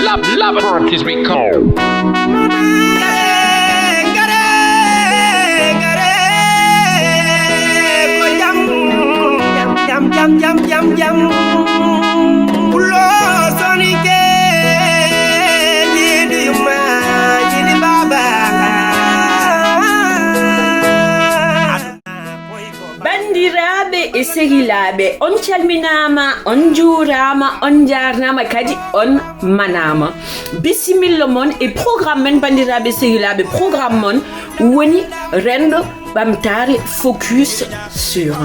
love is we call. Jam Pulo sonike ni ma ni baba bandiraɓe e sehilaɓe on calminama on juurama on jarnama kadi on manama bisimilla mon e programme men bandiraɓe sehilaɓe programme mon woni rendo ɓamtare focus sur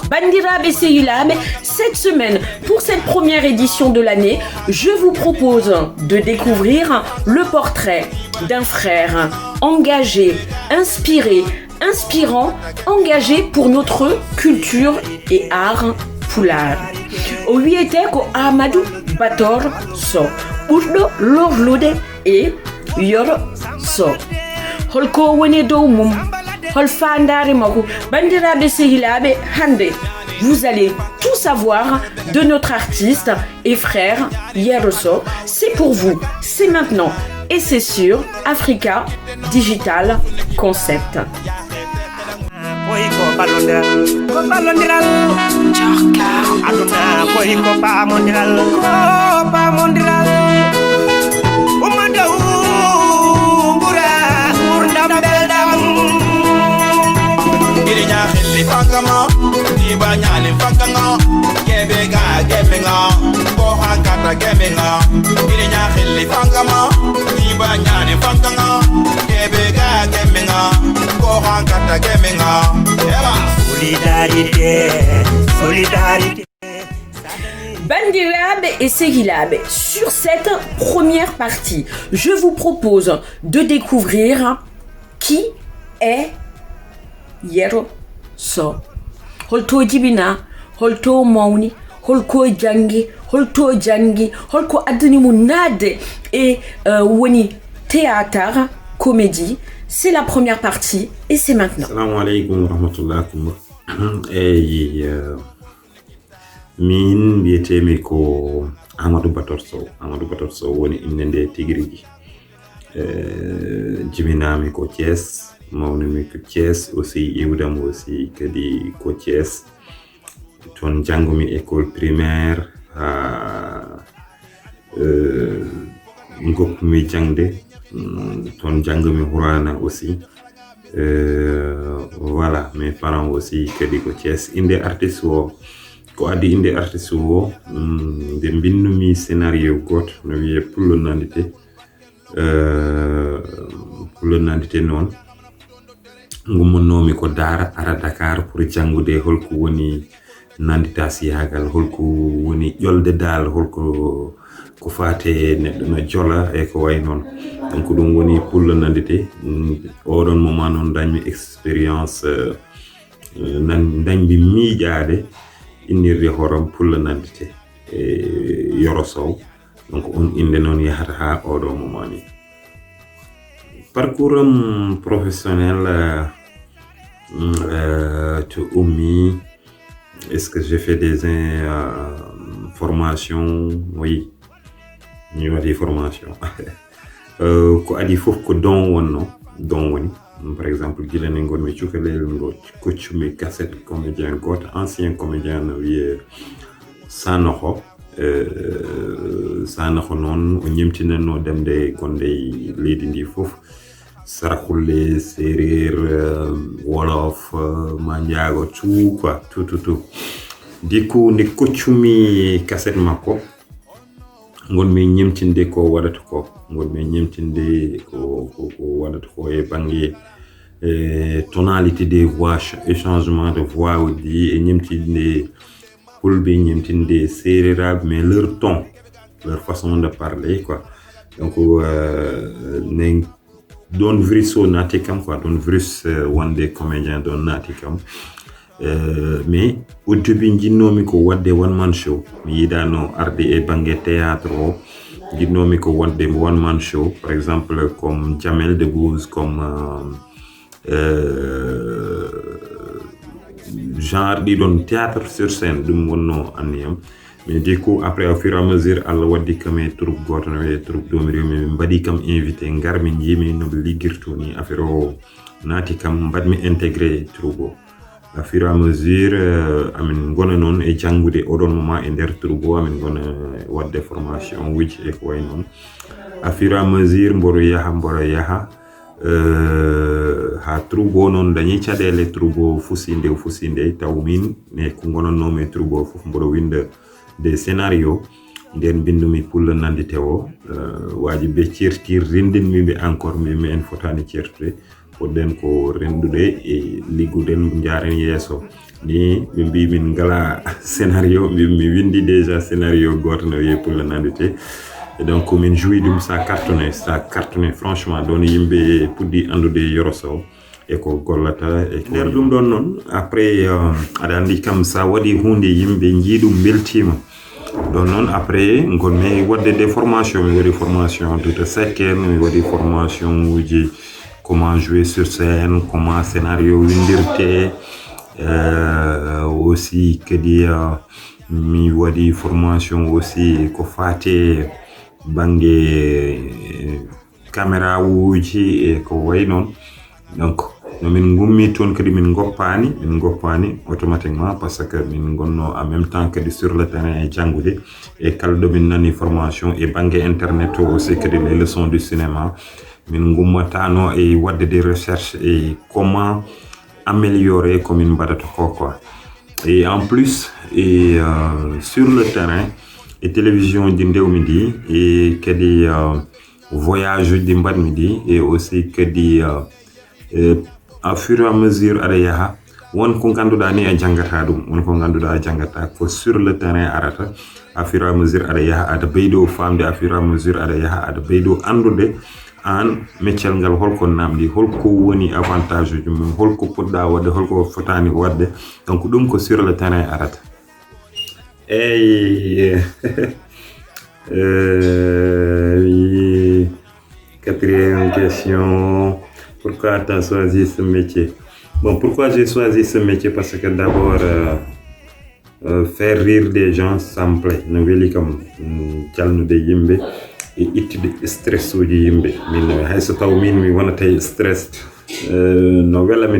bandiraɓe sehilaɓe. Cette semaine, pour cette première édition de l'année, je vous propose de découvrir le portrait d'un frère engagé, inspiré, inspirant, engagé pour notre culture et art pulaar. O wiyete ko Amadou Bator Sow ɓurɗo lorlude e Yoro Sow. Holko woni dow mum, hol fandare makko. Bandiraɓe sehilaɓe, hande vous allez tout savoir de notre artiste et frère Yoro Sow. C'est pour vous, c'est maintenant et c'est sur Africa Digital Concept. Banyale fakanga gebega gebenga ko hakata gebenga ilinya khili fakama banyale fakanga gebega gebenga ko hakata gebenga solidarité Bandiraɓe et sehilaɓe, sur cette première partie, je vous propose de découvrir qui est Yoro Sow. Holto jibina, holto mawni, holko jangi, holko addani mu nade et woni théâtre, comédie. C'est la première partie et c'est maintenant. Assalamu alaikum wa rahmatullahi min biyetemi ko Amadou Bator Sow. Amadou Bator Sow woni inde nde tigirigi. Jibinami ko Thiès. Mawnimi ko Thiès aussi iwdam aussi kadi ko Thiès ton jangumi école primaire goppumi jangde ton jangumi Hourana aussi voilà mes parents aussi kadi ko Thiès inde artiste o ko adi inde artiste o de bindumi scénario goto no wiye Pullo nandite non gummonnomi ko Dara ara Dakar pour jangude holko woni nandita siyagal, holko woni ƴolde dal, holko ko fate neɗɗo no jola e ko way non. Donc ɗum woni Pullo nandite. Oɗon moment noon dañmi expérience dañmi miiƴade innirde horom Pullo nandite e Yoro Sow. Donc on inde noon yahata ha oɗo moment ni. Parcours professionnel to ummi, est-ce que j'ai fait des formations? Oui, j'ai fait des formations. Ko adi fof ko don woni. Par exemple, gilani gonmi cukalel ngo koccumi cassette comédien goto ancien comédien no wiye Sanoxo noon o ñemtinanno demde gonde leydi ndi fof Saraxulle, Séréer, Wolof, Manjaago, tout quoi, tout. Du coup, nde koccumi cassette makko gonmi ñemtinde ko waɗata ko waɗata ko e bange tonalité des voix et changement de voix aussi et ñemtinde Pulɓe, ñemtinde Séréeraɓe, mais leur ton, leur façon de parler quoi. Donc ne don virus o naati kam quoi, don virus wonde comédien don naati kam. Mais au début jinnomi ko wadde one man show, mi yidano arde e bange théâtre o, jinnomi ko wadde one man show, par exemple comme Jamel Debbouze, comme genre ɗiɗon théâtre sur scène ɗum wonno anniyam. mais du coup après au fur et à mesure Allah waddi kam e troupe goto no e troupe domiri mi mbadi kam invité ngarmi jimi no ligirto ni affaire o nati kam badmi intégré troupe au fur et à mesure amin gona non e jangude odon moment e der troupe amin gona wadde formation which e ko way non au fur et à mesure mboro yaha ha troupe non dañi cadele troupe fusinde tawmin ne ko gononno me troupe fof mboro winda des scénarios nden bindumi pulla nandite o waji be certir rindinmi be encore mi en fotani certude podden ko rendude e ligguden jaren yeso ni mi mbi min ngala scénario mi windi déjà scénario goto no ye pulla nandite et donc min jouit dum ça cartonné franchement don yimbe puddi andude yoroso e ko gollata e nder dum don non après ada andi kam sa wadi hunde yimbe jiidum beltima don non après ngone wadde des formations mi wadi formation de sekken mi wadi formation uji comment jouer sur scène comment scénario windirte aussi que mi wadi formation aussi ko fate bange caméra uji e ko way non donc no min gummi ton kadi min goppani automatiquement parce que min gonno en même temps que sur le terrain e jangude e kaldo min nani formation e bange internet aussi que les leçons du cinéma min gummatano e wadde des recherches et comment améliorer comme min badata ko quoi et en plus et sur le terrain et télévision di ndewmi di et kadi voyage di mbadmi di et aussi kadi à fur et à mesure ada yaha won ko ganduda ni a jangata dum won ko ganduda a jangata ko sur le terrain arata à fur et à mesure ada yaha ada beydo famde à fur et à mesure ada yaha ada beydo andude an métier ngal holko namdi holko woni avantage uji mum holko podda wadde holko fotani wadde donc dum ko sur le terrain arata quatrième question. Pourquoi tu as choisi ce métier? Bon, pourquoi j'ai choisi ce métier? Parce que d'abord, faire rire des gens, ça me plaît. Nous voulons comme calme de yimbe et étudier stress ou yimbe. Mais si tu as stress, nous voulons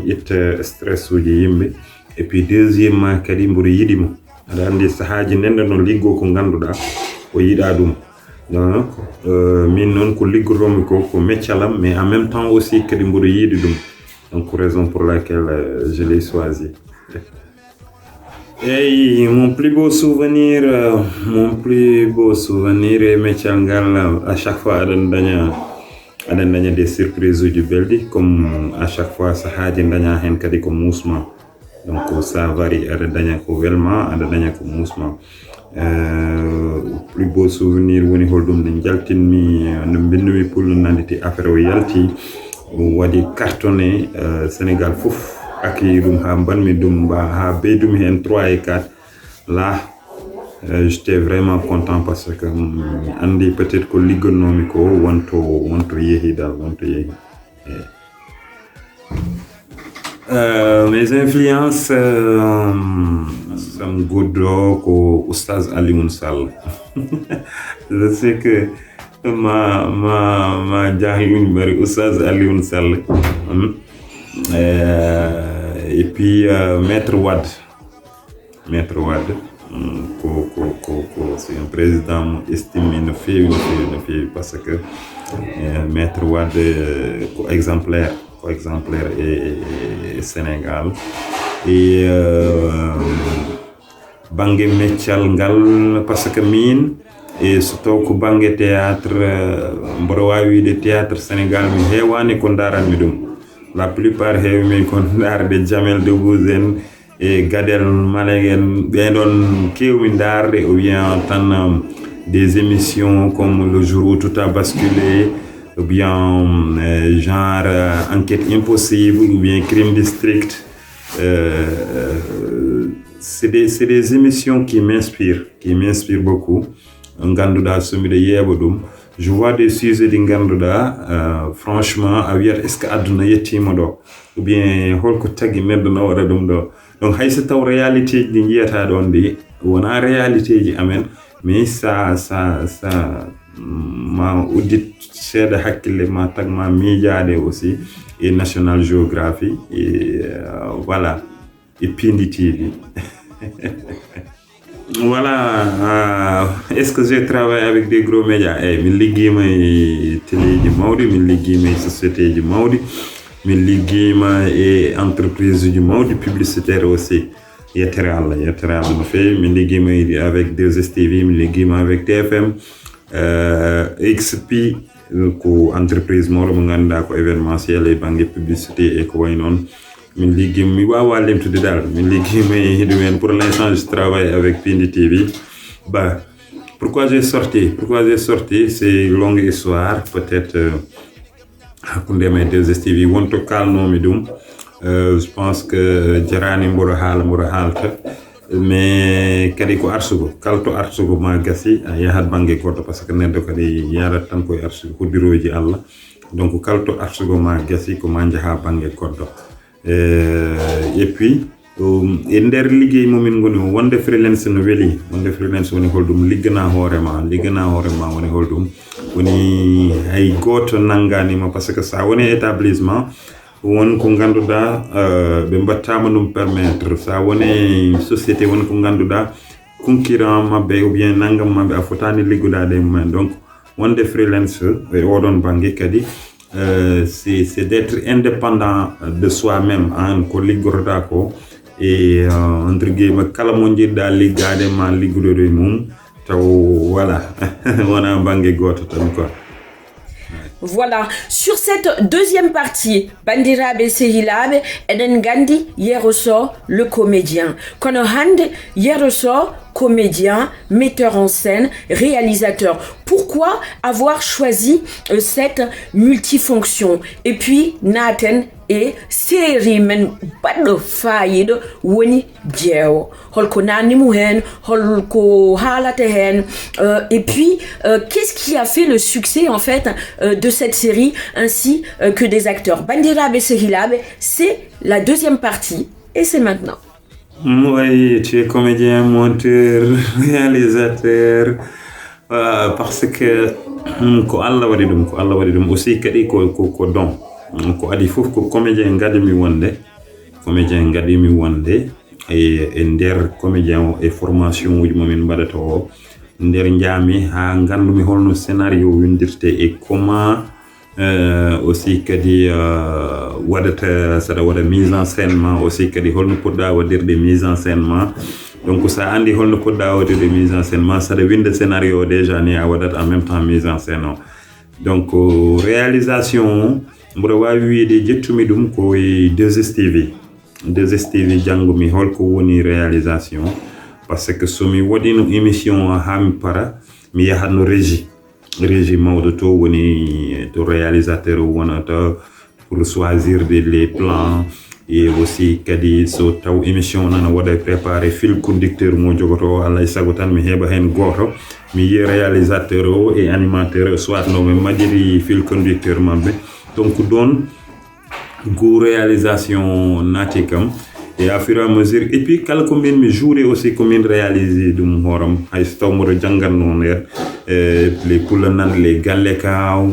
mettre stress ou yimbe. Et puis deuxièmement, kadi mburi yidimo. Adande sahaji nenda non liggo ko ganduda o yida dum. Donc min non ko liggotomi ko meccalam mais en même temps aussi kadi mburi yidi dum. Donc raison pour laquelle je l'ai choisi. Et mon plus beau souvenir est meccangal à chaque fois adan daña des surprises du beldi comme à chaque fois sahaji daña hen kadi ko musma. Donc ça varie ada daña ko velma ada daña ko musma. Plus beau souvenir woni holdum de jaltinmi no bindumi pullo nanditi affaire o yalti wadi cartonné Sénégal fouf aki dum ha banmi dum ba ha beydumi hen 3 et 4 là j'étais vraiment content parce que andi peut-être ko liggonomi ko wonto yehi dal wonto yehi. Mes influences sam goddo ko Oustaz Alioune Sall. Je sais que ma jahiluni bari Oustaz Alioune Sall. Et puis Maître Wade ko c'est un président estimé no feewi parce que Maître Wade ko exemplaire et Sénégal et bangue meccal ngal parce que min et surtout ko bangue théâtre mboro wawi de théâtre Sénégal mi hewani ko daranmi dum la plupart hewi ko darde Jamel Debbouze et Gadel Malegen be don kewmi darde ou bien tan des émissions comme Le jour où tout a basculé ou bien genre Enquête impossible ou bien Crime District. C'est des émissions qui m'inspirent beaucoup. Ganduda somide yebodum. Je vois des sujets de ganduda franchement a wiat est-ce que aduna yettima do ou bien holko tagi neddo no wara dum do. Donc hay so taw réalité di jiyata don di wona réalité ji amen mais ça ma audit seeda hakkille ma tagma miijaade aussi et National Geography et voilà et Pindi TV. Voilà, est-ce que j'ai travaillé avec des gros médias? Mi liggéeyma e téléji mawɗi, mi liggéeyma e société ji mawɗi, mi liggéeyma e entreprise ji mawɗi publicitaire aussi. Yettere Allah no feewi. Mi liggéeyma avec 2STV, mi liggéeyma avec TFM, XP ko entreprise mawɗo mo ganduɗa ko événementiel e banggue publicité e ko way noon. Min liggéeyma mi wawa lemtude dal min liggéeyma e ɗumen. Pour l'instant je travaille avec Pindi TV. Bah, pourquoi j'ai sorti c'est une longue histoire peut-être hakkunde men 2STV wonto kalnomi ɗum. Je pense que jarani mboɗo haalta mais kadi ko arsugo kalto arsugo ma gasi a yahat banggue goɗɗo par ce que neddo kadi yarat tan koye arsugo hoddiroji Allah. Donc kalto arsugo ma gasi ko ma jaha banggue goɗɗo. Et puis e nder liggéey momin goni wonde freelance no weli. Wonde freelance woni holɗum liggana hoorema woni holɗum woni hay goto nanganima par ce que sa woni établissement won ko ganduɗa ɓe mbattama ɗum permettre. Sa woni société won ko ganduɗa concurrent mabɓe ou bien nangam mabɓe a fotani ligguɗade e mumen. Donc wonde freelance e oɗon banggue kadi c'est d'être indépendant de soi-même an ko liggorɗa ko et entre guillemets kala mo jiɗɗa liggade ma ligguɗoɗo e mum taw voilà wona banggue goto tan quoi. Voilà, sur cette deuxième partie, Bandiraɓe Sehilaɓe, eɗen gandi yeroso le comédien. Kono hande yeroso comédien, metteur en scène, réalisateur. Pourquoi avoir choisi cette multifonction? Et puis, Nathan et série men baɗɗo fayida woni jeewo holko nanimu hen holko haalata hen et puis qu'est-ce qui a fait le succès en fait de cette série ainsi que des acteurs. Bandiraɓe Sehilaɓe, c'est la deuxième partie et c'est maintenant. Oui, tu es comédien, monteur, réalisateur, parce que ko Allah waɗi ɗum aussi kadi ko don. Ko adi fof ko comédien gadimi wonde e nder comédien e formation uji momin mbaɗata o nder jaami ha gandumi holno scénario windirte e comment aussi kadi waɗata saɗa waɗa mise en scène ma aussi kadi holno poɗɗa waɗirde mise en scène ma. Donc sa andi holno poɗɗa waɗirde mise en scène ma saɗa winda scénario o déjà ni a waɗat en même temps mise en scène o. Donc réalisation mboɗo wawi wiide jettumi ɗum koye 2STV janggumi holko woni réalisation parce que somi waɗino émission ha mi para mi yahatno régie mawɗo to woni to réalisateur wonata pour choisir les plans et aussi kadi so taw émission nana waɗa préparé fil conducteur mo jogoto Allah e sago tan mi heɓa hen goto mi yi réalisateur o et animateur soit no ɓe majjiri fil conducteur mabɓe. Donc don go réalisation nati kam et à fur et à mesure et puis kala ko min mi jouer aussi ko min réaliser dum horam hay so taw mboɗo jangatno nder les pulanan les galle kaw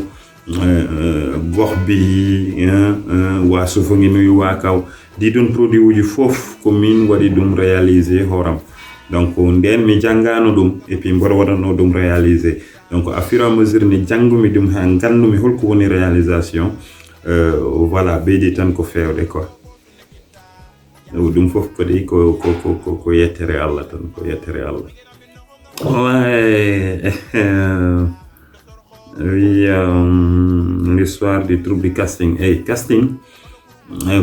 gox bi wa sofongi nuyu wa kaw di don produit uji fof ko min waɗi dum réaliser horam. Donc nden mi jangano dum et puis mboɗo waɗano dum réaliser. Donc à fur et à mesure ni jangumi dum ha gandumi holko woni réalisation voilà beedi tan ko fewde quoi. Dum fof kadi ko yettere Allah tan ko yettere Allah. Ouais. Oui, l'histoire du trouble du casting. Casting,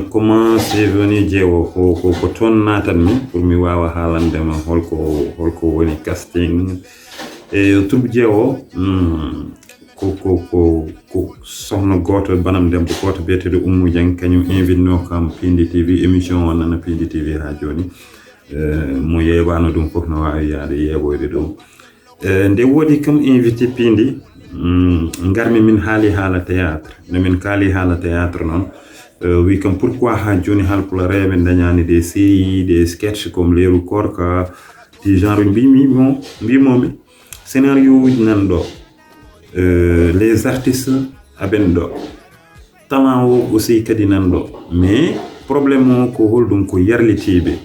comment c'est venu jeewo ko ton natanmi pour mi wawa haalandema holko woni casting. Et trouble jeewo ko sohna goto banam debbo goto biyeteɗo Oumou Dieng kañum invitno kam Pindi TV émission o nana Pindi TV ha joni mo yeewano ɗum fof no wawi yaade yeewoyde ɗum nde woodi kam invité Pindi ngarmi min haali haala théâtre nomin kaali haala théâtre noon wi kam pourquoi ha joni Haalpulareɓe dañani des séries des sketchs comme Leeru Korka ti genre mbimomi scénario uji nan ɗo les artistes aɓen ɗo talent o aussi kadi nan ɗo mais probléme o ko holɗum ko yarlitiɓe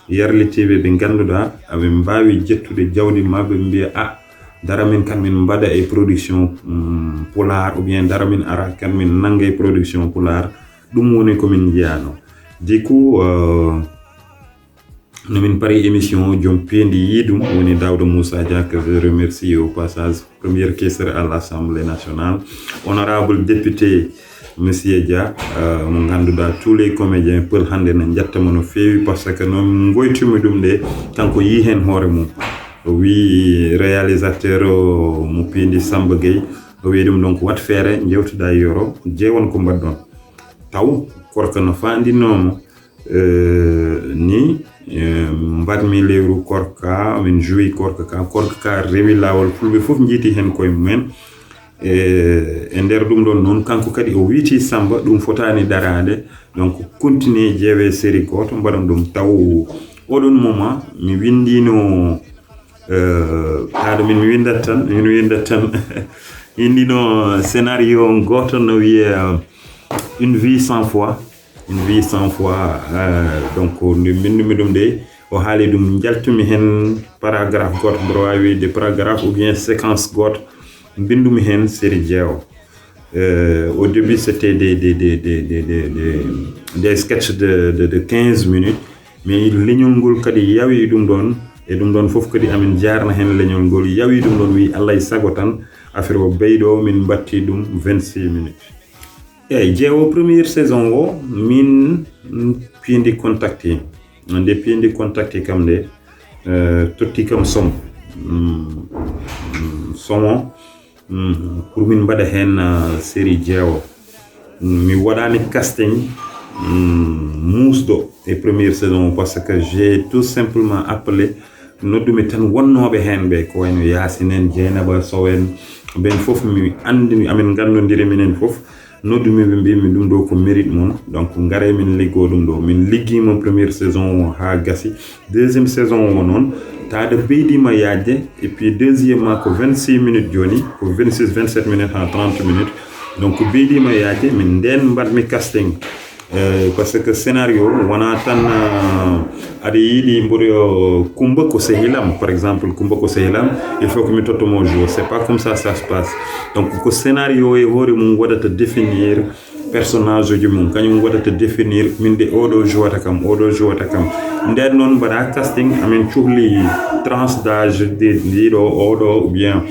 ɓe ganduɗa aɓe mbawi jettude jawdi mabɓe mbiya dara min kan min mbaɗa e production pular ou bien dara min ara kan min nanga e production pular ɗum woni komin jiyano du coup nomin pari émission jom pendi yidum woni Daouda Moussa Dia que je remercie au passage, premier questeur à l'Assemblée nationale, honorable député Monsieur Dia, mo ganduɗa tous les comédiens peul hande ne jattamo no fewi parce que non goytumi ɗum de kanko yi hen hoore mum o wi réalisateur mo pindi Samba Gueye o wi ɗum donc wat feere jewtuɗa yoro jeewon ko mbaɗɗon taw korka no fandinomo ni mbaɗmi lewru korka min joui korka ka rewi lawol fulɓe fof jiiti hen koye mumen e nder ɗum ɗon noon kanko kadi o wiiti Samba ɗum fotani darade donc continue jeewe série goto mbaɗon ɗum taw oɗon moment mi windino haade min mi windat tan indino scénario goto no wiye une vie 100 fois donc nde bindumi ɗum de o haali ɗum jaltumi hen paragraphe goto mboɗo wawi de paragraphe ou bien séquence goto bindumi hen série jeewo au début c'était des sketchs de 15 minutes mais leñol ngol kadi yawi ɗum ɗon e ɗum ɗon fof kadi amin jarna hen leñol ngol yawi ɗum ɗon wi Allah e sago tan affaire o beyɗo min batti ɗum 26 minutes eyyi jeewo première saison o min pindi contacté nde pindi contacté kam nde totti kam somo pour min mbaɗa hen série jeewo mi waɗani casting musɗo e première saison parce que j'ai tout simplement appelé noddumi tan wonnoɓe hen ɓe ko wayno Yacine en Dieynaba Sow en ɓen fof mi andi amin gandodiri minen fof noddumi ɓe mbimi ɗum ɗo ko mérite mon donc ngare min liggo ɗum ɗo min liggima première saison o ha gasi deuxième saison o noon taade beydima yajde et puis deuxièmement ko 26 minutes joni ko 26 27 minutes ha 30 minutes donc beydima yajde min nden mbaɗmi casting parce que scénario wona tan aɗa yiiɗi mboɗo Kumba ko sehilam par exemple Kumba ko sehilam il faut que mi tottomo jour c'est pas comme ça se passe donc ko scénario e hoore mum waɗata définir personnage uji mum kañum waɗata définir min de oɗo jouata kam nden noon mbaɗa casting amin cuhli tranche d'âge ɗiɗo oɗo ou bien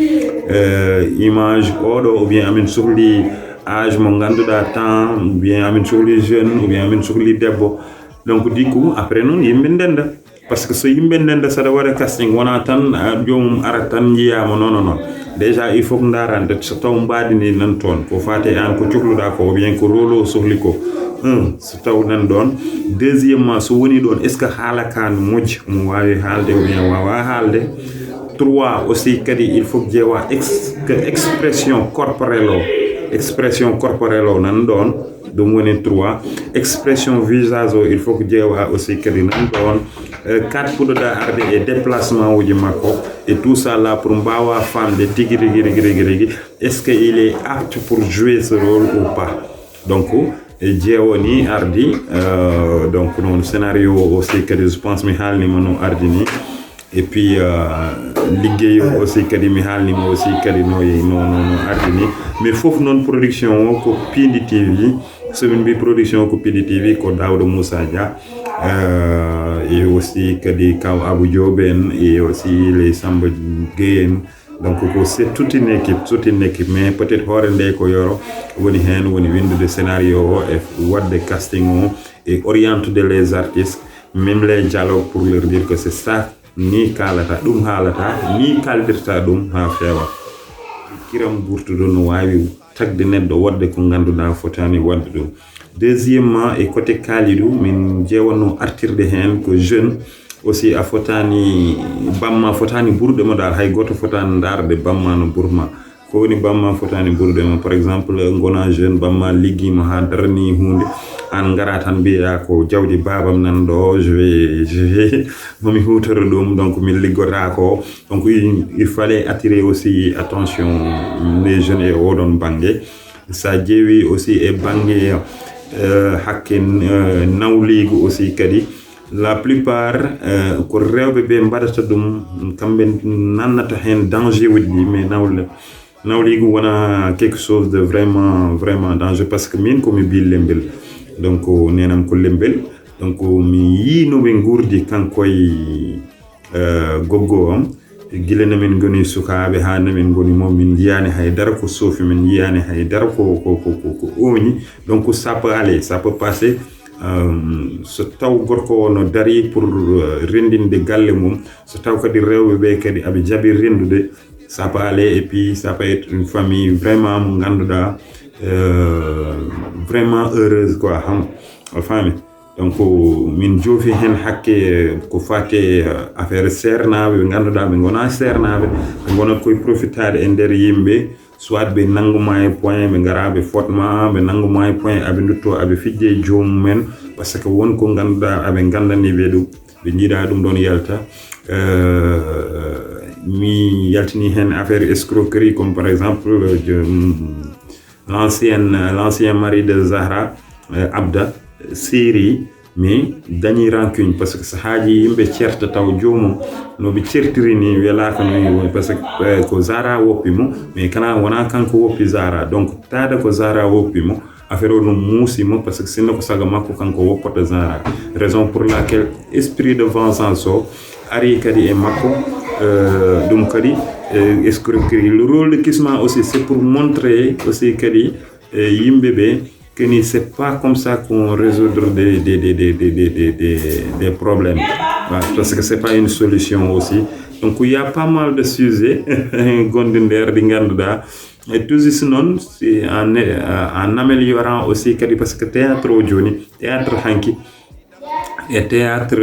image oɗo ou bien amin sohli âge mo ganduɗa temps ou bien amin sohli jeune ou bien amin sohli debbo donc du coup après noon yimɓe ndenda parce que so yimɓe ndenda saɗa waɗa casting wona tan jomum ara tan jiyama non déjà il faut que darande so taw mbadini nan toon ko fate an ko cuhluɗa ko ou bien ko rôle o sohli ko so taw nan ɗon deuxièmement so woni ɗon est ce que haala ka no moƴƴi omo wawi haalde ou bien wawa haalde 3 aussi kadi il faut ƴeewa expression corporelle o nan ɗon ɗum woni 3 expression visage o il faut que ƴeewa aussi kadi nan ɗon 4 puɗoɗa arde e déplacement uji makko et tout ça là pour mbawa famde tigui est ce que il est apte pour jouer ce rôle ou pas donc jeewo ni ardi donc non scénario aussi kadi je pense mi haalnima no ardi ni et puis liggéey aussi kadi mi haalnima aussi kadi no ardi ni mais fof non production o ko Pindi TV so min mbi production ko Pindi TV ko Daouda Moussa Dia et aussi kadi kaw Abou Diop en et aussi les Samba Gueye en donc ko c'est toute une équipe mais peut-être hoore nde ko yoro woni hen woni windude scénario o e wadde casting o et orienter les artistes même les dialogues pour leur dire que c'est ça ni kalata ɗum haalata ni kaldirta ɗum ha feewa kiram burtuɗo no wawi tagde neɗɗo wadde ko ganduɗa fotani wadde ɗum deuxièmement e côté Kalidou min jeewanno artirde hen ko jeune aussi a fotani bamma fotani ɓurɗema dal hay goto fotani darde bamma no ɓurma ko woni bamma fotani ɓurdema par exemple gona jeune bamma liggima ha darani hunde an ngara tan mbiya ko jawdi babam nan ɗo je vais momi hutoro ɗum donc min liggota ko donc il fallait attirer aussi attention les jeunes e oɗon banggue sa ƴeewi aussi e banggue hakke nawligu aussi kadi la plupart ko rewɓe ɓe mbaɗata ɗum kamɓe nannata hen danger uji ɗi mais nawligu wona quelque chose de vraiment dangereux parce que min komi bi lembel donc nenam ko lembel donc mi yi no ɓe gurdi kankoye goggo am gila namin goni sukaɓe ha namin goni mo min yiyani haydara ko sofi min yiyani haydara ko oñi donc ça peut passer so taw gorko no dari pour rendinde galle mum so taw kadi rewɓe ɓe kadi aɓe jaabi rendude ça peut aller et puis ça peut être une famille vraiment mo ganduɗa vraiment heureuse quoi a faami donc min joofi hen hakke ko fate affaire sernaɓe ɓe ganduɗa ɓe gona sernaɓe ɓe gonat koye profitade e nder yimɓe soit ɓe nanguma e point ɓe gara ɓe fotma ɓe nanguma e point aɓe dutto aɓe fijje jomumen par ce que wonko ganduɗa aɓe gandani ɓe ɗum ɓe jiiɗa ɗum ɗon yalta mi yaltini hen affaire escroquerie comme par exemple l'ancien mari de Zahra Abda Siri mais dañi rancune parce que so haaji yimɓe certa taw jomum noɓe certiri ni welaka no parce que ko Zahra woppi mo mais kana wona kanko woppi Zahra donc taada ko Zahra woppi mo affaire o no muusimo parce que sinno ko saga makko kanko woppata Zahra raison pour laquelle esprit de vengeance o ari kadi e makko ɗum kadi escroquerie le rôle de Kisma aussi c'est pour montrer aussi kadi yimɓe ɓe que c'est pas comme ça qu'on résoudre des problèmes parce que c'est pas une solution aussi donc il y a pas mal de sujets gonde nder ɗi ganduɗa et tout this non c'est en améliorant aussi kadi parce que théâtre o joni théâtre hanki e théâtre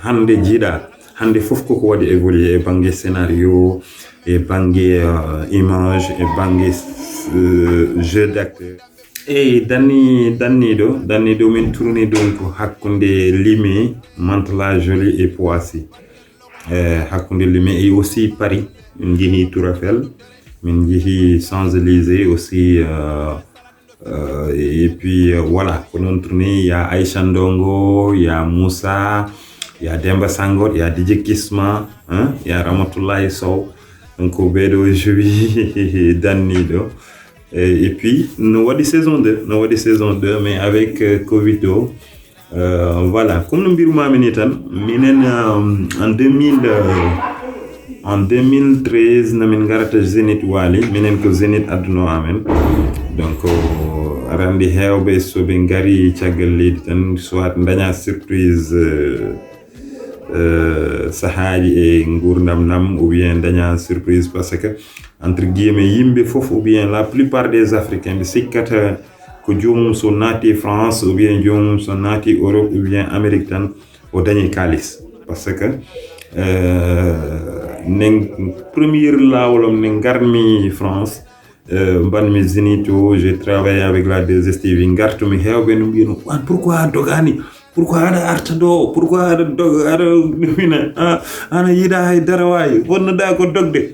hande jiiɗa hande fof koko waɗi évoluer e banggue scénario e banggue image e banggue jeu d'acteur eyyi danniɗo min tourni donc hakkude Limay Mantes-la-Jolie et Poissy hakkude Limay et aussi Paris min jeehi Tour Eiffel min jeehi Champs-Élysées aussi et puis voilà ko non tourné il y a Aïcha Ndongo il y a Moussa il y a Demba Sangor il y a DJ Kisma il y a Ramatoulaye Sow donc ɓeɗo joui danniɗo et puis no waɗi saison 2 mais avec Covid o voilà comme no mbirumami ni tan minen en 2013 namin garata Zénith Wali minen ko Zénith adduno amen donc aɗa andi hewɓe soɓe gari caggal leydi tan soit daña surprise sahaji e gurdam nam ou bien daña surprise parce que entre guillemets yimɓe fof ou bien la plupart des africains ɓe sikkata ko jomum so naati France ou bien jomum so naati Europe ou bien Amérique tan o dañi kalis parce que nen premier lawolom ne garmi France mbanmi Zénith o j'ai travaillé avec la 2STV gartumi hewɓe no mbino pourquoi dogani pourquoi aɗa arta ɗo pourquoi aɗa ɗumina ana yiiɗa haydara wawi ponnoɗa ko dogde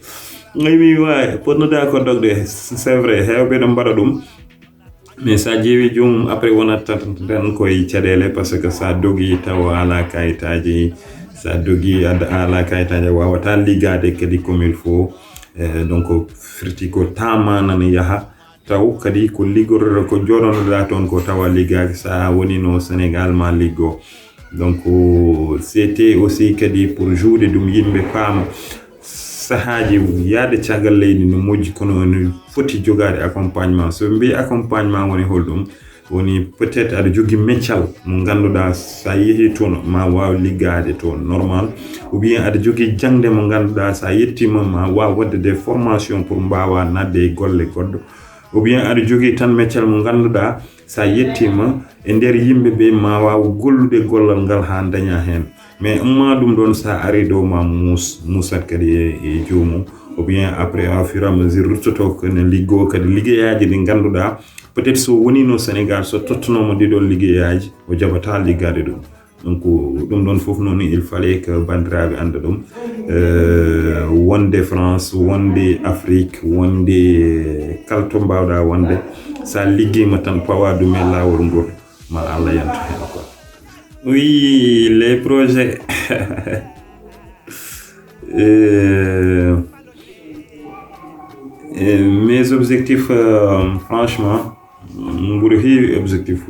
mi wawi ponnoɗa ko dogde c'est vrai hewɓe ɗo mbaɗa ɗum mais sa ƴeewi jomum après wonata tan koye caɗele parce que sa dogi tawa ala kayitaji sa dogi ala kayitaji wawata liggade kadi comme il faut donc firti ko tama nan yaha taw kadi ko liggorɗo ko joɗonoɗa toon ko tawa liggaki sa woni no Sénégal ma liggo donc c'était aussi kadi pour joude ɗum yimɓe paama sahaji yaade caggal leydi no moƴƴi kono no foti jogade accompagnement so mbi accompagnement woni holɗum woni peut-être aɗa jogui meccal mo ganduɗa sa yeehi toon ma waw liggade toon normal ou bien aɗa jogui jangde mo ganduɗa sa yettima ma waw wadde des formations pour mbawa nadde e golle goɗɗo ou bien aɗa jogui tan meccal mo ganduɗa sa yettima e nder yimɓe ɓe ma waw gollude gollal ngal ha daña hen mais amma ɗum ɗon sa ari dow ma musat kadi e jomum ou bien après au fur et à mesure ruttoto ko ne liggo kadi liggéeyaji ɗi ganduɗa peut-être so woni no Sénégal so tottunomo ɗiɗon liggéeyaji o jaɓata liggade ɗum. Donc ɗum ɗon fof noon il fallait que bandiraɓe anda ɗum wonde France wonde Afrique wonde kala to mbawɗa wonde sa liggeyma tan pawa ɗum e lawol ngol ma Allah yantu hen quoi. Oui, les projets mes objectifs franchement mbuɗo heewi objectif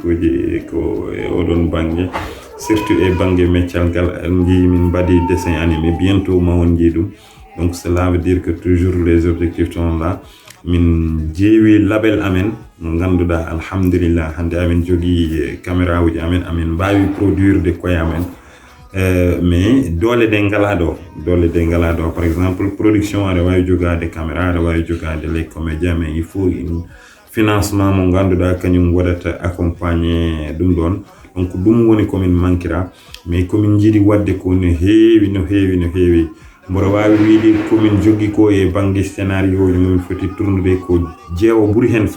uji ko e oɗon banggue surtout e banggue meccal ngal jii min mbaɗi dessin animé bientôt ma won jii ɗum. Donc cela veut dire que toujours les objectifs sont là. Min jeewi label amen no ganduɗa alhamdulillah hande amin jogui caméra uji amin mbawi produire de koye amen. Mais doole de ngala ɗo par exemple production aɗa wawi jogade caméra aɗa wawi jogade les comédiens, mais il faut financement mo ganduɗa kañum waɗata accompagner ɗum ɗon. Donc ɗum woni komin mankira, mais komin jiiɗi wadde ko no heewi mboɗo wawi wiide komin jogui ko e banggue scénario ji momin foti tournude ko jeewo ɓuuri hen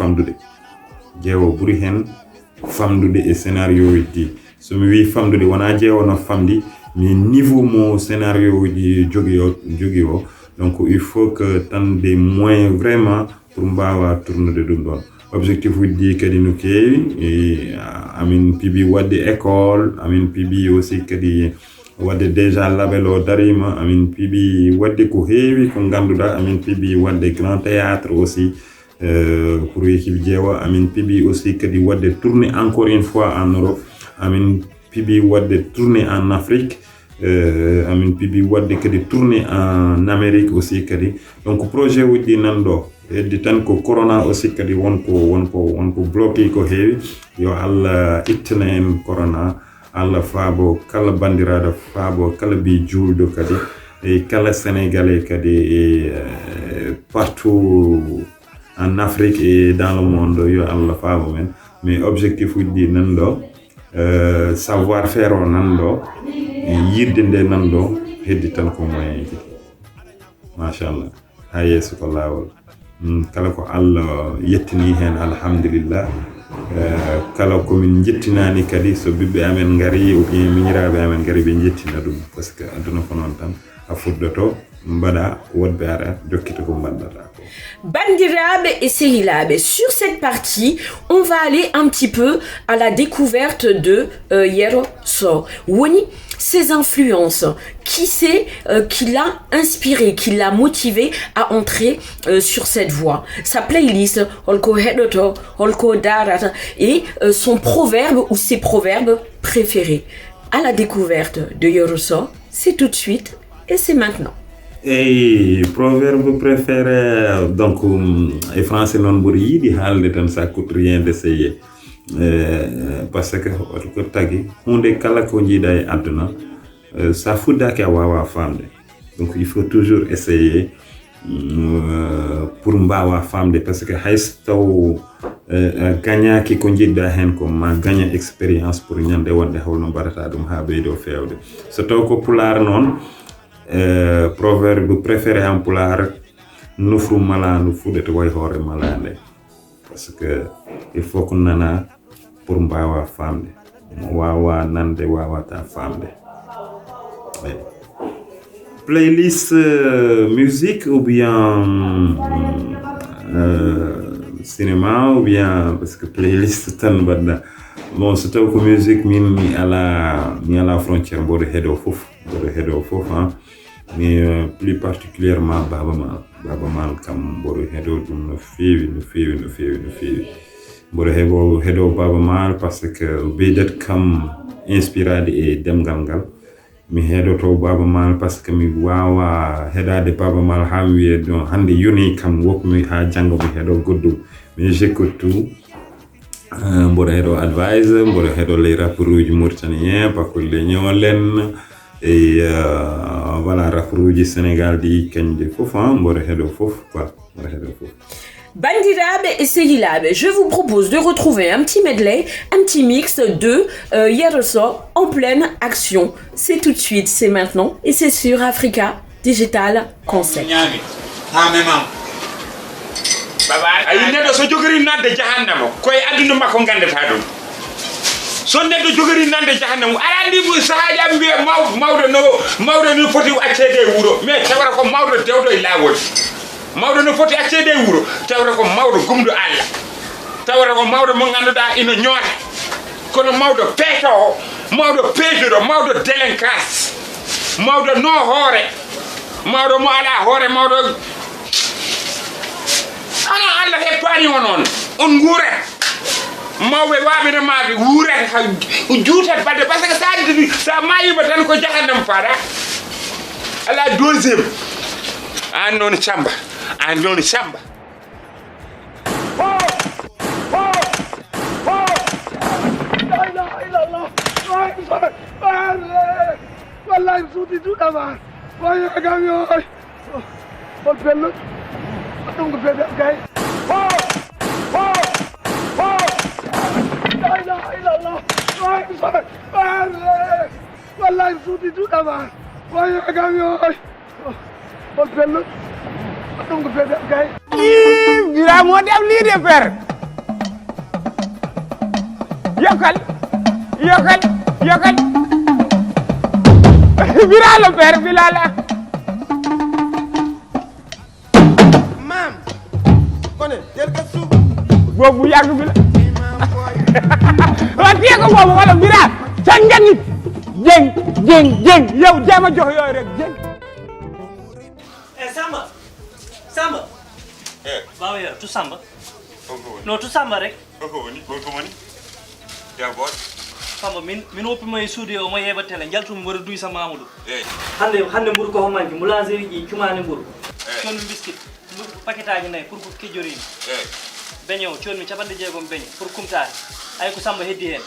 famdude e scénario ji. somi wi famdude wona jeewo no famdi, mais niveau mo scénario ji jogui o. Donc il faut que tan des moyens vraiment pour mbawa tournude ɗum ɗon. Objectif uji kadi no keewi amin pibi wadde école, amin pibi aussi kadi wadde déjà label o darima, amin pibi wadde ko heewi ko ganduɗa, amin pibi wadde grand théâtre aussi pour équipe jeewa, amin pibi aussi kadi wadde tourner encore une fois en Europe, amin pibi wadde tourner en Afrique, amin pibi wadde kadi tourner en Amérique aussi kadi. Donc projet uji nanɗo heddi tan ko corona aussi kadi wonko bloqué ko heewi. Yo Allah ittana en corona, Allah faabo kala bandiraɗo, faabo kala bi julɗo kadi e kala sénégalais kadi e partout en Afrique et dans le monde, yo Allah faabo men. Mais objectif uji nanɗo savoir faire o nanɗo yirde nde nanɗo heddi tan ko moyen ji, machallah ha yeeso ko lawol. Kala ko Allah yettini hen alhamdulillah, kala komin jettinani kadi so bibbe amen ngari ou bien miñiraɓe amen ngari ɓe jettina ɗum, par ce que aduna ko noon tan a fuddoto mbaɗa wodɓe ara jokkita ko mbaɗɗata ko. Bandirabe et Sehilabe, sur cette partie, on va aller un petit peu à la découverte de Yero So. Woni, ses influences, qui c'est qui l'a inspiré, qui l'a motivé à entrer sur cette voie. Sa playlist, Holko Hedoto, Holko Darata, et son proverbe ou ses proverbes préférés. À la découverte de Yero So, c'est tout de suite et c'est maintenant. Et proverbe préféré, donc en français non ɓuri yiɗi haalde tan, ça coûte rien d'essayer, parce que ko tagi hunde kala ko jiiɗa e aduna sa fuddaki a wawa famde. Donc il faut toujours essayer pour mbawa famde, parce que hayso taw gagnaki ko jiɗɗa hen ko ma gagna expérience pour ñande wonde hawno mbaɗata ɗum ha ɓeydo fewde. So taw ko pular noon, proverbe préféré en pular, nufru malandu fuɗete way hoore malande, parce que il faut ko nana pour mbawa famde, mo wawa nande wawata famde. Playlist musique ou bien cinéma ou bien, parce que playlist tan badda. Bon, so taw ko musique min mi ala frontière mboɗo heeɗo fof hein. Mais plus particulièrement Baba Mal kam mboɗo heeɗo ɗum no feewi. Mboɗo heeɗo Baba Mal parce que ɓeydat kam inspirade e demgal ngal. Mi heeɗoto Baba Mal parce que mi wawa heɗade Baba Mal ha mi wiye ɗon hande yoni kam wopmi ha janggo mi heeɗo goddum. Mais j'écoute tout. Mboɗo heeɗo Advice, mboɗo heeɗo les rapperuji mauritanien, Pakolle Ñolen, et voilà, rapperuji Sénégal di kañƴe fof, mboɗo heeɗo fof quoi, mboɗo heeɗo fof. Bandirabe et Sehilabe, je vous propose de retrouver un petit medley, un petit mix de Yero So en pleine action. C'est tout de suite, c'est maintenant et c'est sur Africa Digital Concept. ñaami ha memam baba ay neddo so jogori nadde jahannama koy aduna makko gandata dum so neddo jogori nande jahannama arandi bu sahaaja mbiye mawdo no foti accede wuro mais tawra ko mawdo dewdo e lawol mawdo no foti accede wuro tawra ko mawdo gumdo Allah tawra ko mawdo mo ganduda ino ñoota kono mawdo peto mawdo peediro mawdo délinquance mawdo no hoore mawdo mo ala hoore mawdo ana Allah heppani wonon on nguure mawbe waɓe maɓe wuurata ha juutat balde par ce que sa mayiba tan ko jahannam faɗa ala deuxiéme an noon samba wallahi suuti juuɗama waya gami oy on pello ɗum ko fede gay la ilaha illallah wallahi suuti juuɗama waya gami oy on pello ɗum ko fede gay Bira moo dem lii de père yokkal Bira la père Bira la mam kone del ka suuf boobu yàgg bi la waa téye ko boobu wala Bira sa njanit jeng yow jéem a jox yooyu rek jeng Samba. Bawa ya, tu Samba. No, tu Samba rek. Koko woni jabot Samba min oppi may suudi o may yeba tele jaltum wara duy sa Mamadou. Hande mburu ko homanki boulangerie ji cumani mburu. Con biscuit paquetage nay pour ko kejori. Beño con mi capande jeegom beño pour kumtaare. Ay ko Samba heddi hen.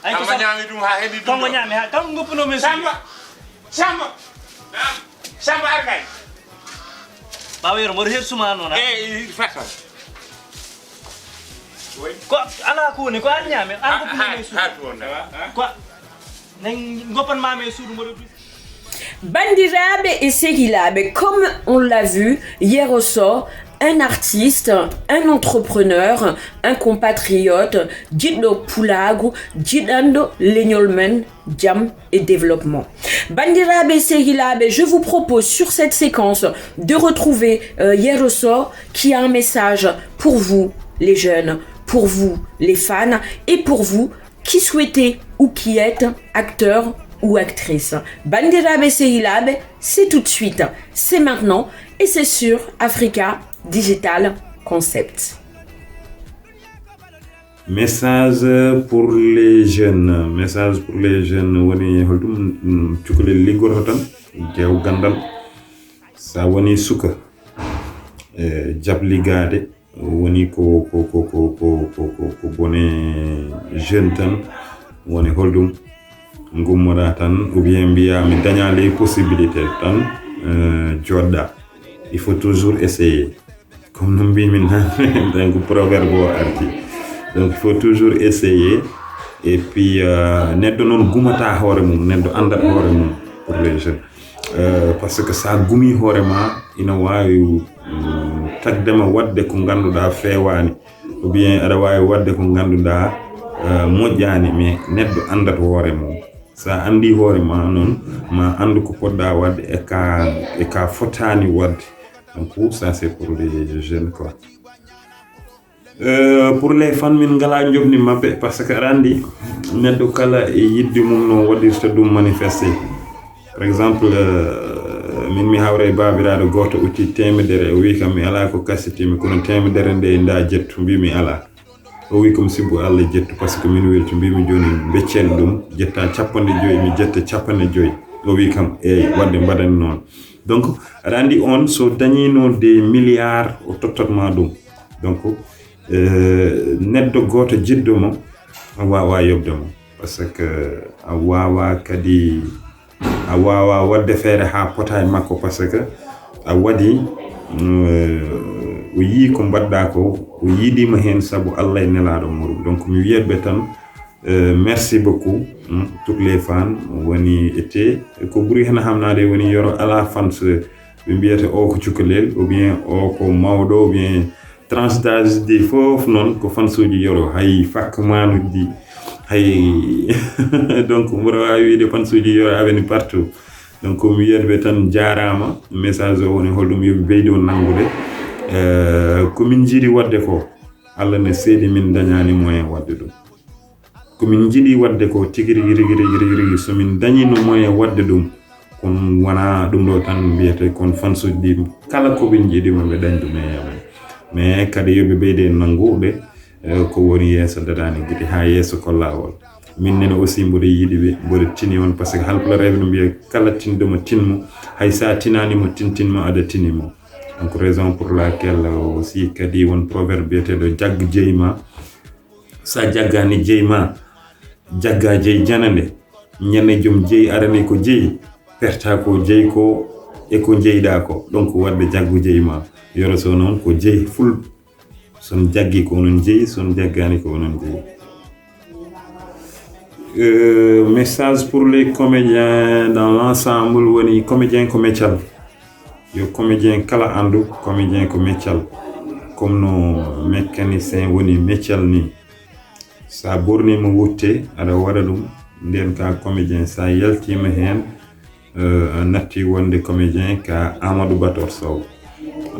Ay ko Samba ñaami dum ha heddi dum. Samba ñaami ha kam ngoppuno men Samba arkay Bawa yor mor her suma non ha. Fata Ko ala ko ni ko an ñaami an ko puno suudi. Ko nen ngoppan mame suudu mo duy. Bandirabe et Segilabe, comme on l'a vu hier au sort, un artiste, un entrepreneur, un compatriote, Jiddo Pulagu, Jidando Legnolmen, Jam et développement. Bandirabe et Segilabe, je vous propose sur cette séquence de retrouver hier au sort qui a un message pour vous, les jeunes, pour vous, les fans, et pour vous qui souhaitez ou qui êtes acteur ou actrice. Bandirabe Segilabe, c'est tout de suite, c'est maintenant et c'est sur Africa Digital Concept. Message pour les jeunes woni holɗum cukalel liggorto tan jew gandal sa woni suka jabligade woni ko bone jeune tan woni holɗum gummoɗa tan ou bien mbiya mi daña les possibilités tan joɗɗa. Il faut toujours essayer comme no mbimin donc proverbe o arti donc il faut toujours essayer et puis neddo non gumata hoore mum neddo andat hoore mum pour les jeunes parce que sa gumi hoore ma ina wawi tagdema wadde ko ganduɗa fewani ou bien aɗa wawi wadde ko ganduɗa moƴƴani mais neddo andat hoore mum sa andi hoore ma non ma andu ko podɗa wadde e ka fotani wadde. Donc ça c'est pour les jeunes quoi. Pour les fans min ngala jobni mabbe parce que randi neddo kala e yiddi mum no wadirta dum manifester. Par exemple min mi hawre babiraado goto uti temedere o wi kam mi ala ko kasiti mi kono temedere nde nda jettu mbi mi ala. O wi comme sibbo Allah jettu parce que min weltu mbi mi joni beccel dum jetta 50 mi jetta 50 o wi kam e wadde mbadan non. Donc randi on so dañino des milliards o tottatma dum donc neddo goto jiddo mo wawa yobde mo parce que a wawa kadi a wawa wadde feere ha pota e makko parce que a wadi o yi ko mbadda ko o yidima hen sabu Allah e nelaado muɗum donc mi wiyatɓe tan Merci beaucoup toutes les fans woni été ko ɓuri hen hamnade woni yoro ala fans ɓe mbiyata o ko cukalel ou bien o ko mawɗo ou bien tranche d'âge di fof noon ko fans uji yoro hay fakka manuji hay donc mboɗo wawi wiide fans uji yoro aweni partout donc mi wiyatɓe tan jarama message o woni holɗum yoɓe beydo nangude komin jiiɗi wadde ko Allah ne seedi min dañani moyen wadde ɗum komin jiiɗi wadde ko tigi rigi somin dañino moyen wadde ɗum kon wona ɗum ɗo tan mbiyete kon fansuji ɗi kala koɓe jiiɗima ɓe dañ ɗum e yamen mais kadi yoɓe ɓeyde nanguɓe ko woni yeeso dadani guiɗi ha yeeso ko lawol min nene aussi mboɗo yiiɗiɓe mboɗo tini on par ce que halpulareɓe no mbiya kala tinɗomo tinmo hay sa tinanimo tintinmo aɗa tinimo donc raison pour laquelle aussi kadi won proverbe biyeteɗo jagga jeeyma sa jaggani jeeyma jagga jeey janande ñande joom jeey arani ko jeey perta ko jeey ko e ko jeeyɗa ko donc wadde jaggu jeeyma yoro so noon ko jeey ful son jaggi ko onon jeeyi son jaggani ko onon jeeyi message pour les comédiens dans l'ensemble woni comédien ko meccal yo comédien kala andu comédien ko meccal comme no mécanicien woni meccal ni sa bornima wutte aɗa waɗa ɗum nden ka comédien sa yaltima hen natti wonde comédien ka Amadou Bator Sow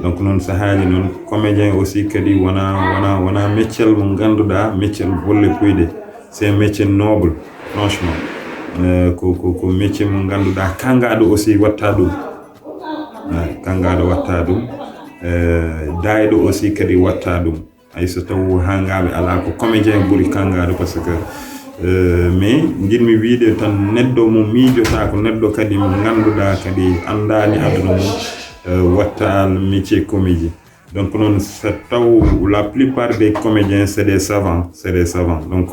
donc non sahaji non comédien aussi kadi wona meccal mo ganduɗa meccal bolle puyde c'est un métier noble franchement ko métier mo ganduɗa kangaɗo aussi watta ɗum kangaɗo watta ɗum dayɗo aussi kadi watta ɗum hay so taw hangaɓe ala ko comédien ɓuuri kangaɗo par ce que mais jinmi wiide tan neɗɗo mo miijota ko neɗɗo kadi mo ganduɗa kadi andani aduna mum watta métier comédie donc non so taw la plupart des comédiens c'est des savants donc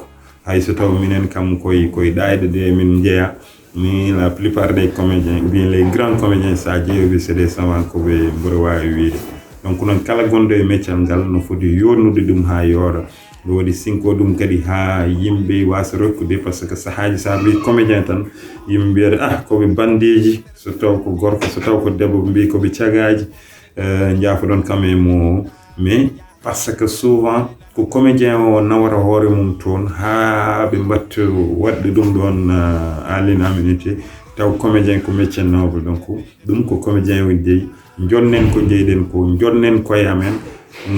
hay so taw minen kam koye ɗayde de min jeeya ni la plupart des comédiens ou bien les grands comédiens sa jeeyoɓe c'est des savants ko ɓe mboɗo wawi wiide donc non kala gonɗo e meccal ngal no foti yonnude ɗum ha yoora ɗo waɗi sinko ɗum kadi ha yimɓe wasa rokkude par ce que sahaji sa mbi comédien tan yimɓe mbiyata koɓe bandiji so taw ko gorko so taw ko debbo ɓe mbi koɓe cagaji jaafoɗon kam e mo mais parce que souvent ko comédien o nawata hoore mum toon ha ɓe mbatta waɗde ɗum ɗon en aminité taw comédien ko métier noble donc ɗum ko comédien o jeeyi jonnen ko jeyɗen ko jonnen koye amen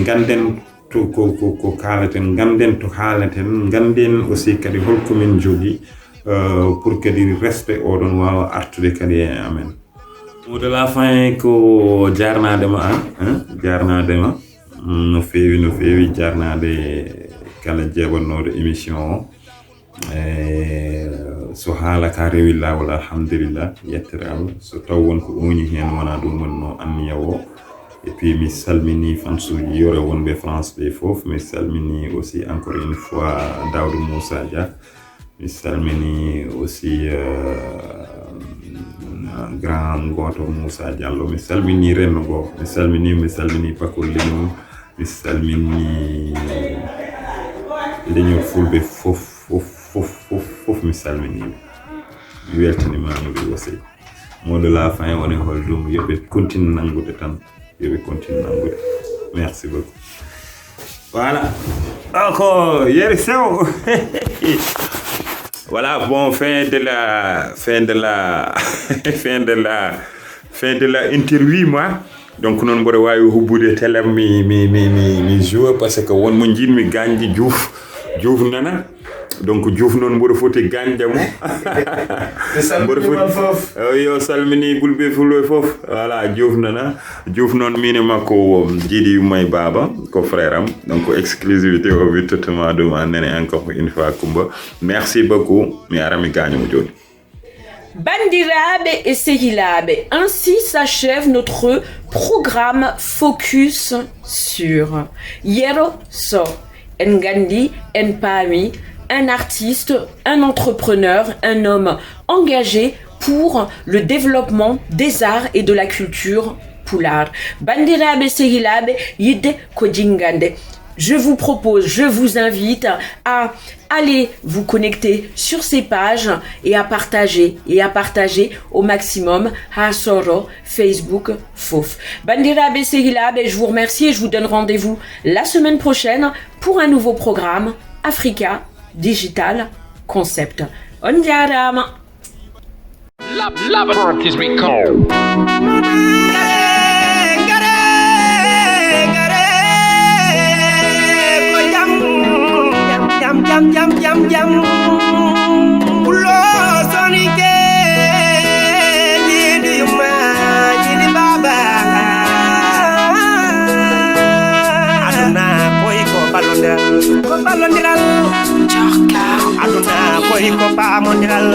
ganden to ko kalaten ganden to haalaten ganden aussi kadi holkomin jogui pour kadi respect oɗon wawa artude kadi e amen mot de la fin ko jarnadema jarnadema no feewi jarnade kala jeeɓannoɗo émission o so haala ka rewi lawol alhamdulillah yettere Allah so taw wonko uñi hen wona ɗum wonno anniya o et puis mi salmini fansuji yore wonɓe France ɓe foof mi salmini aussi encore une fois Daoudou Moussa Dia mi salmini aussi grand goto Moussa Diallo mi salmini renno go mi salmini Pakol Leñol mi salmini leñol fulɓe fof mi salmini mi weltanimamaɓe aussi mot de la fin woni holɗum yoɓe continue nangude tan merci beaucoup voilà encore yeri sew voilà bon fin de la interview moi donc non mboɗo wawi hubbude telem mi joue parce que won mo jinmi gañdi Diouf nana donc Diouf non mboɗo foti gañdemo mboɗo foti yo salmini bulɓe fulɓe fof voilà Diouf nana Diouf non mine makko jiiɗi may baba ko frère am donc exclusivité o wittotoma ɗum annene encore une fois Coumba merci beaucoup mi ara mi gañomo joni. Bandirabe et Sehilabe, ainsi s'achève notre programme Focus sur Yero So, Ngandi Npami, un artiste, un entrepreneur, un homme engagé pour le développement des arts et de la culture Pulaar. Bandirabe Sehilabe, Yide Kojingande. je vous propose, je vous invite à aller vous connecter sur ces pages et à partager au maximum ha soro Facebook Fof. Bandirabe Sehilabe, je vous remercie et je vous donne rendez-vous la semaine prochaine pour un nouveau programme Africa Digital Concept. On jarama. Labyrinth is recalled. Jam Ulo sonike Yidi baba Aduna koi ko balondiral Aduna koi ko pa mondiral